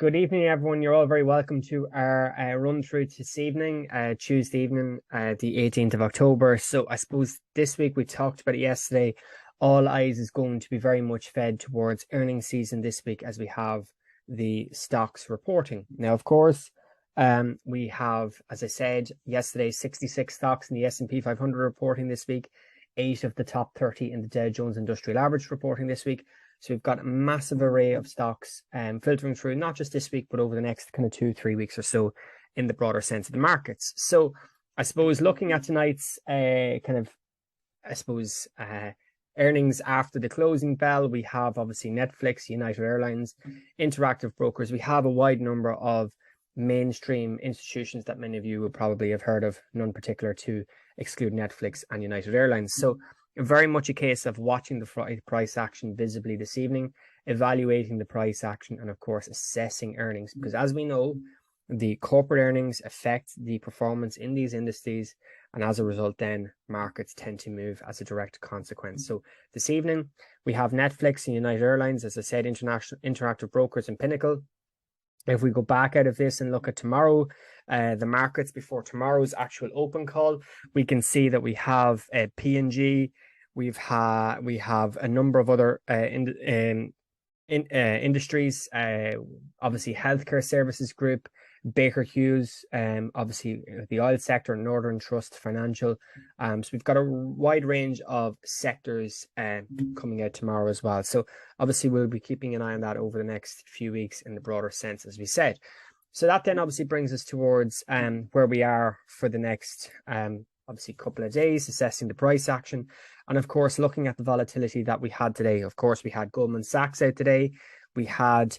Good evening, everyone. You're all very welcome to our run through this evening, Tuesday evening, the 18th of October. So I suppose this week, we talked about it yesterday, all eyes is going to be very much fed towards earnings season this week as we have the stocks reporting. Now, of course, we have, as I said yesterday, 66 stocks in the S&P 500 reporting this week, 8 of the top 30 in the Dow Jones Industrial Average reporting this week. So we've got a massive array of stocks filtering through, not just this week, but over the next kind of 2-3 weeks or so in the broader sense of the markets. So I suppose looking at tonight's earnings after the closing bell, we have obviously Netflix, United Airlines, Interactive Brokers. We have a wide number of mainstream institutions that many of you would probably have heard of, none particular to exclude Netflix and United Airlines. So very much a case of watching the price action visibly this evening, evaluating the price action, and of course assessing earnings, because as we know, the corporate earnings affect the performance in these indices, and as a result then markets tend to move as a direct consequence. So this evening we have Netflix and United Airlines, as I said, Interactive Brokers and Pinnacle. If we go back out of this and look at tomorrow, the markets before tomorrow's actual open call, we can see that we have P&G, we have a number of other industries, obviously healthcare services group, Baker Hughes, obviously the oil sector, Northern Trust Financial. So we've got a wide range of sectors coming out tomorrow as well. So obviously we'll be keeping an eye on that over the next few weeks in the broader sense, as we said. So that then obviously brings us towards where we are for the next obviously couple of days, assessing the price action, and of course looking at the volatility that we had today. Of course, we had Goldman Sachs out today. We had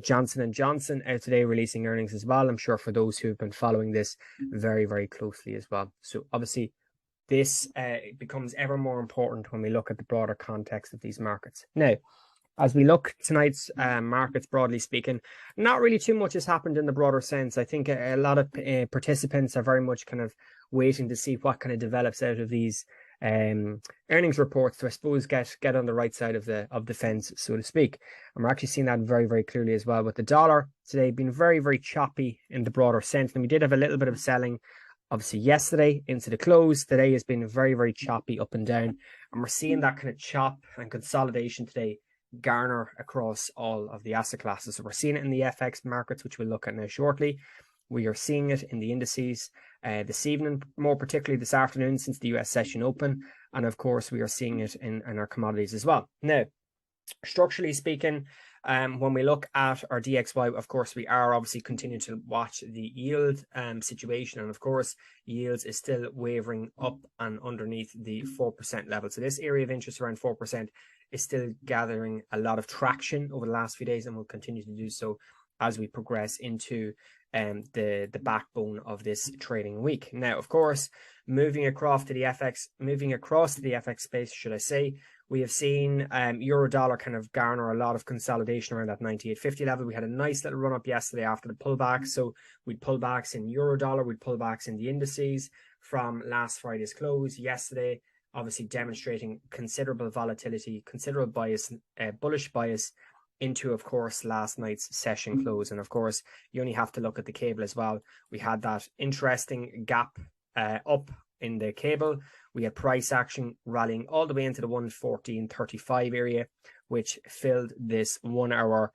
Johnson & Johnson out today releasing earnings as well. I'm sure for those who have been following this very, very closely as well. So obviously this becomes ever more important when we look at the broader context of these markets. Now, as we look tonight's markets, broadly speaking, not really too much has happened in the broader sense. I think a lot of participants are very much kind of waiting to see what kind of develops out of these earnings reports to, I suppose, get on the right side of the fence, so to speak. And we're actually seeing that very, very clearly as well, with the dollar today being very, very choppy in the broader sense. And we did have a little bit of selling obviously yesterday into the close. Today has been very, very choppy up and down, and we're seeing that kind of chop and consolidation today garner across all of the asset classes. So we're seeing it in the FX markets, which we'll look at now shortly. We are seeing it in the indices this evening, more particularly this afternoon since the US session open. And of course, we are seeing it in our commodities as well. Now, structurally speaking, when we look at our DXY, of course, we are obviously continuing to watch the yield situation. And of course, yields is still wavering up and underneath the 4% level. So this area of interest around 4% is still gathering a lot of traction over the last few days, and will continue to do so as we progress into the backbone of this trading week. Now, of course, moving across to the FX space, should I say, we have seen euro dollar kind of garner a lot of consolidation around that 98.50 level. We had a nice little run up yesterday after the pullback. So we'd pullbacks in euro dollar, we'd pullbacks in the indices from last Friday's close. Yesterday, obviously demonstrating considerable volatility, considerable bias, bullish bias into, of course, last night's session close. And of course, you only have to look at the cable as well. We had that interesting gap up in the cable. We had price action rallying all the way into the 114.35 area, which filled this 1 hour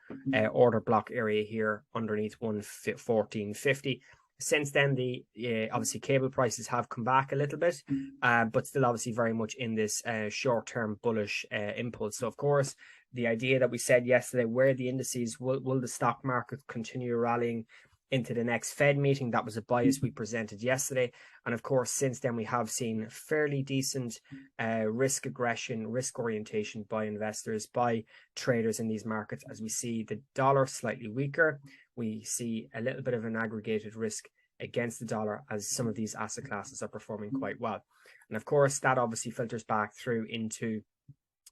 order block area here underneath 114.50. Since then, the obviously cable prices have come back a little bit, but still obviously very much in this short-term bullish impulse. So of course, the idea that we said yesterday, where the indices, will the stock market continue rallying into the next Fed meeting? That was a bias we presented yesterday. And of course, since then, we have seen fairly decent risk aggression, risk orientation by investors, by traders in these markets. As we see the dollar slightly weaker, we see a little bit of an aggregated risk against the dollar as some of these asset classes are performing quite well. And of course, that obviously filters back through into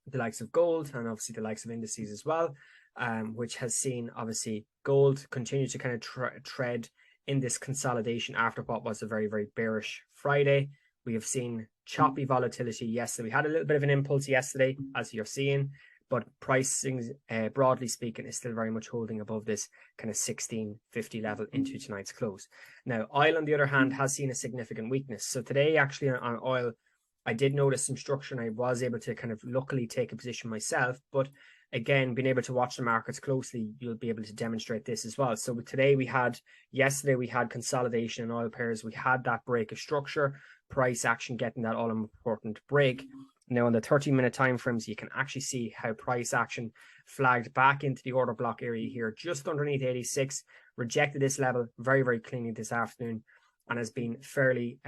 the likes of gold and obviously the likes of indices as well, which has seen obviously gold continue to kind of tread in this consolidation after what was a very, very bearish Friday. We have seen choppy volatility yesterday. We had a little bit of an impulse yesterday, as you're seeing, but pricing, broadly speaking, is still very much holding above this kind of 16.50 level into tonight's close. Now, oil, on the other hand, has seen a significant weakness. So today, actually, on oil, I did notice some structure, and I was able to kind of luckily take a position myself. But again, being able to watch the markets closely, you'll be able to demonstrate this as well. So today yesterday we had consolidation in oil pairs. We had that break of structure, price action getting that all important break. Now on the 30-minute time frames, you can actually see how price action flagged back into the order block area here, just underneath 86, rejected this level very, very cleanly this afternoon, and has been fairly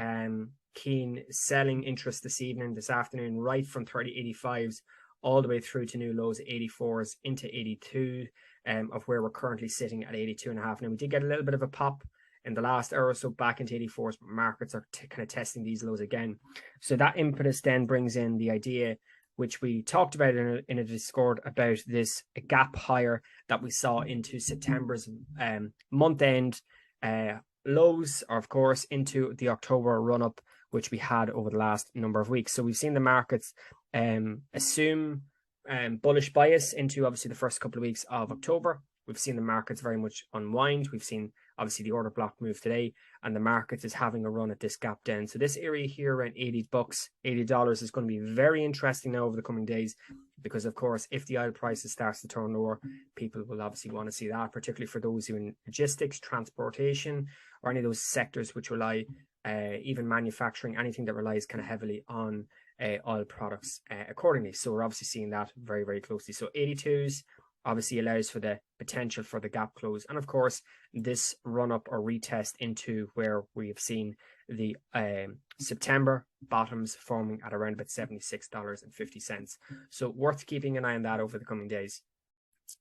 keen selling interest this afternoon, right from 30.85s all the way through to new lows 84s into 82 of where we're currently sitting at 82.5. Now we did get a little bit of a pop in the last hour or so back into 84s, but markets are kind of testing these lows again. So that impetus then brings in the idea, which we talked about in a Discord, about this gap higher that we saw into September's month-end lows, or of course into the October run-up, which we had over the last number of weeks. So we've seen the markets assume bullish bias into obviously the first couple of weeks of October. We've seen the markets very much unwind. We've seen obviously the order block move today, and the market is having a run at this gap down. So this area here around $80 is going to be very interesting now over the coming days, because of course, if the oil prices starts to turn lower, people will obviously want to see that, particularly for those who in logistics, transportation, or any of those sectors which rely, even manufacturing, anything that relies kind of heavily on oil products accordingly. So we're obviously seeing that very, very closely. So 82s obviously allows for the potential for the gap close. And of course, this run up or retest into where we have seen the September bottoms forming at around about $76.50. So worth keeping an eye on that over the coming days.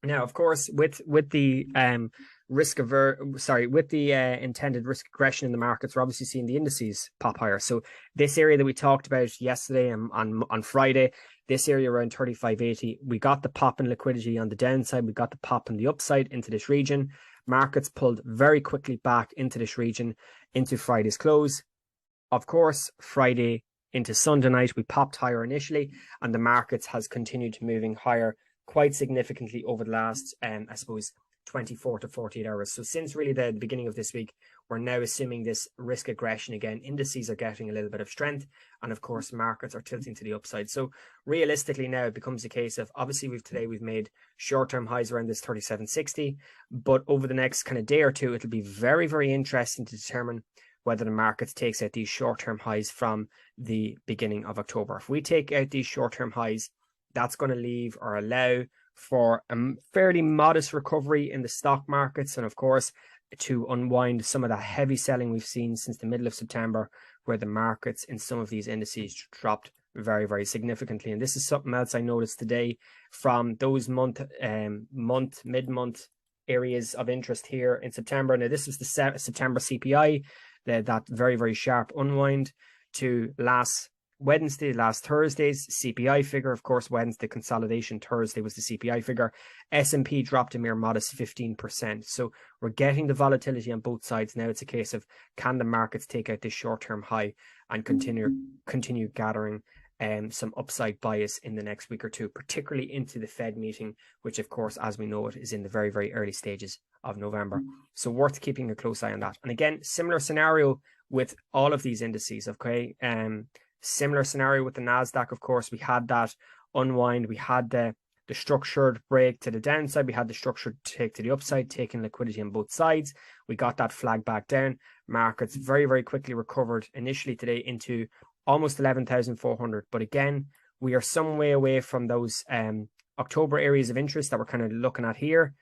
Now, of course, with the intended risk aggression in the markets, we're obviously seeing the indices pop higher. So this area that we talked about yesterday and on Friday, this area around 35.80, we got the pop in liquidity on the downside. We got the pop on the upside into this region. Markets pulled very quickly back into this region into Friday's close. Of course, Friday into Sunday night, we popped higher initially, and the markets has continued moving higher quite significantly over the last, 24 to 48 hours. So since really the beginning of this week, we're now assuming this risk aggression again. Indices are getting a little bit of strength, and of course markets are tilting to the upside. So realistically now it becomes a case of, obviously we've made short-term highs around this 37.60, but over the next kind of day or two, it'll be very, very interesting to determine whether the markets takes out these short-term highs from the beginning of October. If we take out these short-term highs, that's going to leave or allow for a fairly modest recovery in the stock markets, and of course to unwind some of that heavy selling we've seen since the middle of September, where the markets in some of these indices dropped very, very significantly. And this is something else I noticed today from those mid-month areas of interest here in September. Now this was the September CPI, that very, very sharp unwind to last Thursday's CPI figure. Of course, Wednesday consolidation, Thursday was the CPI figure. S&P dropped a mere modest 15%. So we're getting the volatility on both sides. Now it's a case of, can the markets take out this short-term high and continue gathering some upside bias in the next week or two, particularly into the Fed meeting, which of course, as we know it, is in the very, very early stages of November. So worth keeping a close eye on that. And again, similar scenario with all of these indices, okay? Similar scenario with the Nasdaq. Of course, we had that unwind. We had the structured break to the downside. We had the structured take to the upside, taking liquidity on both sides. We got that flag back down. Markets very, very quickly recovered initially today into almost 11,400. But again, we are some way away from those October areas of interest that we're kind of looking at here.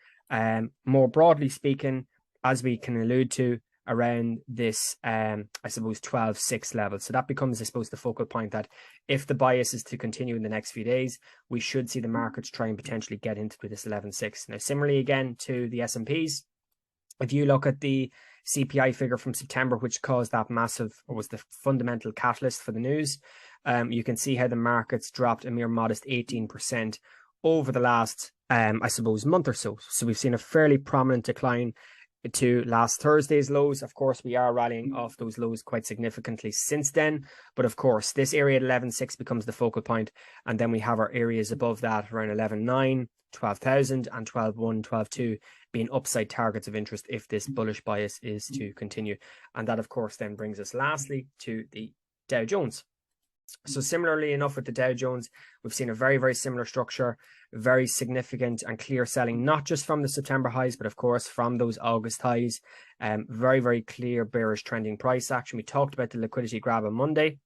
More broadly speaking, as we can allude to, around this, 12.6 level. So that becomes, I suppose, the focal point that if the bias is to continue in the next few days, we should see the markets try and potentially get into this 11.6. Now, similarly, again, to the S&Ps, if you look at the CPI figure from September, which caused that massive, or was the fundamental catalyst for the news, you can see how the markets dropped a mere modest 18% over the last, month or so. So we've seen a fairly prominent decline to last Thursday's lows. Of course, we are rallying off those lows quite significantly since then. But of course, this area at 11.6 becomes the focal point. And then we have our areas above that around 11.9, 12,000 and 12.1, 12.2 being upside targets of interest if this bullish bias is to continue. And that, of course, then brings us lastly to the Dow Jones. So similarly enough with the Dow Jones, we've seen a very, very similar structure, very significant and clear selling, not just from the September highs, but of course from those August highs. Very, very clear bearish trending price action. We talked about the liquidity grab on Monday.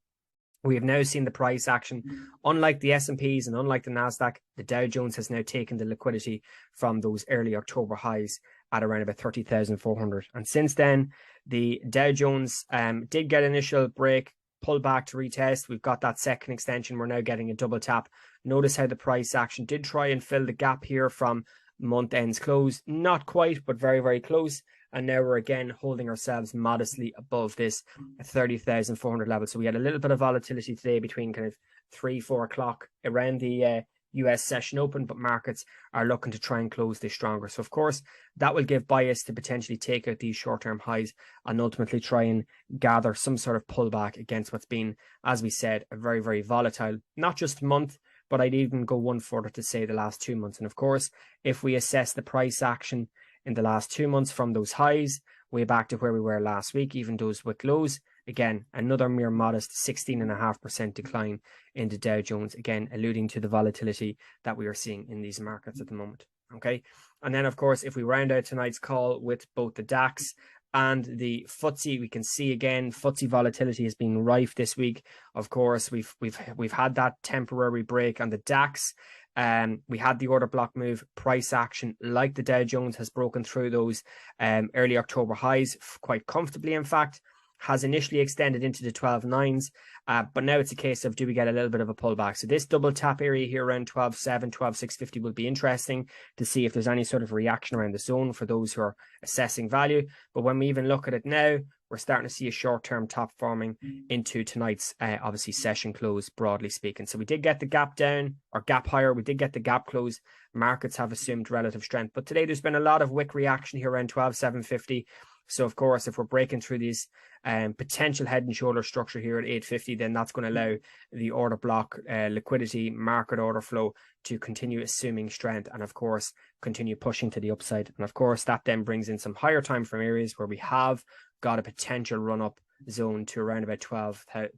We have now seen the price action. Unlike the S&Ps and unlike the Nasdaq, the Dow Jones has now taken the liquidity from those early October highs at around about 30,400. And since then, the Dow Jones did get an initial break, pull back to retest. We've got that second extension. We're now getting a double tap. Notice how the price action did try and fill the gap here from month end's close. Not quite, but very, very close. And now we're again holding ourselves modestly above this 30,400 level. So we had a little bit of volatility today between kind of 3-4 o'clock around the US session open, but markets are looking to try and close this stronger. So of course, that will give bias to potentially take out these short-term highs and ultimately try and gather some sort of pullback against what's been, as we said, a very, very volatile, not just month, but I'd even go one further to say the last 2 months. And of course, if we assess the price action in the last 2 months from those highs, way back to where we were last week, even those with lows, again, another mere modest 16.5% decline in the Dow Jones, again, alluding to the volatility that we are seeing in these markets at the moment. Okay. And then, of course, if we round out tonight's call with both the DAX and the FTSE, we can see again, FTSE volatility has been rife this week. Of course, we've had that temporary break on the DAX. We had the order block move, price action, like the Dow Jones, has broken through those early October highs quite comfortably, in fact. Has initially extended into the 12.9s, but now it's a case of, do we get a little bit of a pullback? So this double tap area here around 12.7, 12.650 will be interesting to see if there's any sort of reaction around the zone for those who are assessing value. But when we even look at it now, we're starting to see a short-term top forming into tonight's, obviously, session close, broadly speaking. So we did get the gap down, or gap higher. We did get the gap close. Markets have assumed relative strength. But today there's been a lot of wick reaction here around 12.750. So, of course, if we're breaking through these potential head and shoulder structure here at 850, then that's going to allow the order block, liquidity, market order flow to continue assuming strength and, of course, continue pushing to the upside. And, of course, that then brings in some higher time frame areas where we have got a potential run-up zone to around about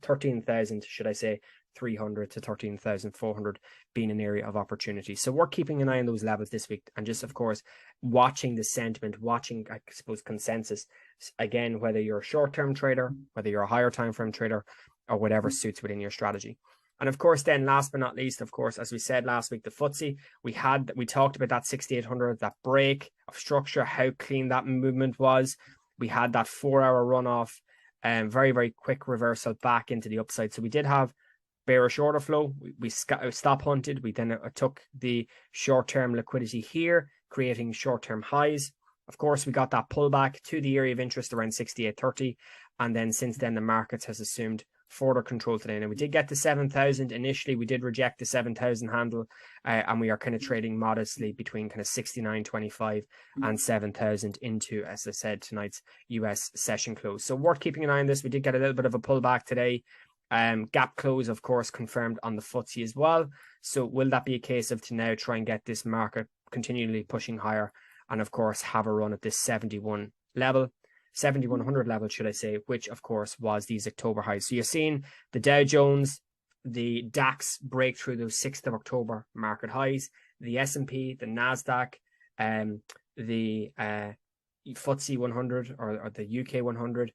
13,000, should I say, 300 to 13,400 being an area of opportunity. So we're keeping an eye on those levels this week and just, of course, watching the sentiment, watching, I suppose, consensus. Again, whether you're a short-term trader, whether you're a higher time frame trader, or whatever suits within your strategy. And of course, then last but not least, of course, as we said last week, the FTSE, we talked about that 6,800, that break of structure, how clean that movement was. We had that 4-hour runoff, very, very quick reversal back into the upside. So we did have bearish order flow. We stop hunted. We then took the short-term liquidity here, creating short-term highs. Of course, we got that pullback to the area of interest around 68.30. And then since then, the markets has assumed further control today. Now, we did get to 7,000 initially. We did reject the 7,000 handle, and we are kind of trading modestly between kind of 69.25 and 7,000 into, as I said, tonight's US session close. So worth keeping an eye on this. We did get a little bit of a pullback today. Gap close, of course, confirmed on the FTSE as well. So will that be a case of to now try and get this market continually pushing higher and, of course, have a run at this 71 level, 7,100 level, should I say, which, of course, was these October highs. So you're seeing the Dow Jones, the DAX break through those 6th of October market highs, the S&P, the Nasdaq, the FTSE 100 or the UK 100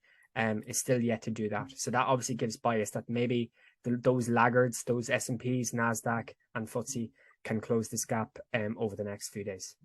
is still yet to do that. So that obviously gives bias that maybe those laggards, those S&Ps, Nasdaq and FTSE can close this gap over the next few days.